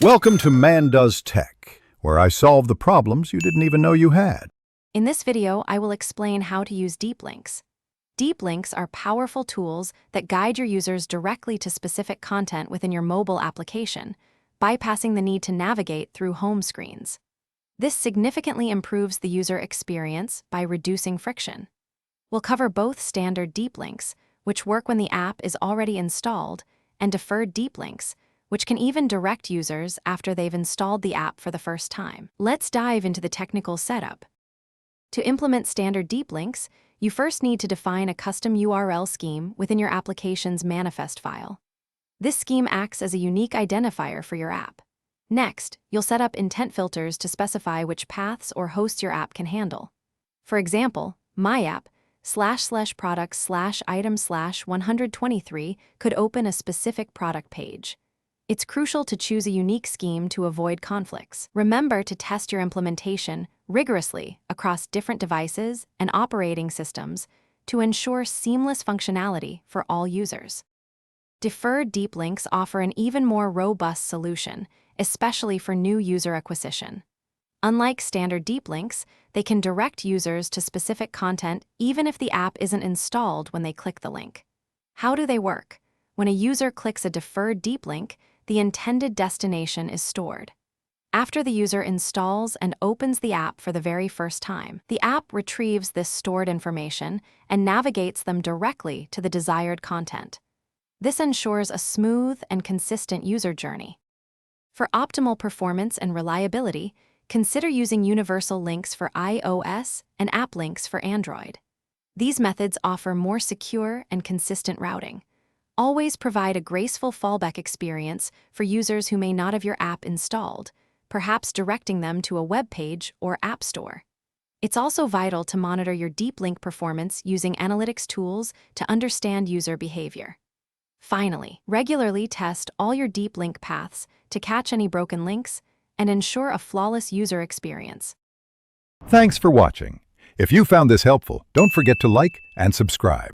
Welcome to Man Does Tech, where I solve the problems you didn't even know you had. In this video, I will explain how to use deep links. Deep links are powerful tools that guide your users directly to specific content within your mobile application, bypassing the need to navigate through home screens. This significantly improves the user experience by reducing friction. We'll cover both standard deep links, which work when the app is already installed, and deferred deep links, which can even direct users after they've installed the app for the first time. Let's dive into the technical setup. To implement standard deep links, you first need to define a custom URL scheme within your application's manifest file. This scheme acts as a unique identifier for your app. Next, you'll set up intent filters to specify which paths or hosts your app can handle. For example, my app //products/item/123 could open a specific product page. It's crucial to choose a unique scheme to avoid conflicts. Remember to test your implementation rigorously across different devices and operating systems to ensure seamless functionality for all users. Deferred deep links offer an even more robust solution, especially for new user acquisition. Unlike standard deep links, they can direct users to specific content even if the app isn't installed when they click the link. How do they work? When a user clicks a deferred deep link, the intended destination is stored. After the user installs and opens the app for the very first time, the app retrieves this stored information and navigates them directly to the desired content. This ensures a smooth and consistent user journey. For optimal performance and reliability, consider using universal links for iOS and app links for Android. These methods offer more secure and consistent routing. Always provide a graceful fallback experience for users who may not have your app installed, perhaps directing them to a web page or app store. It's also vital to monitor your deep link performance using analytics tools to understand user behavior. Finally, regularly test all your deep link paths to catch any broken links and ensure a flawless user experience. Thanks for watching. If you found this helpful, don't forget to like and subscribe.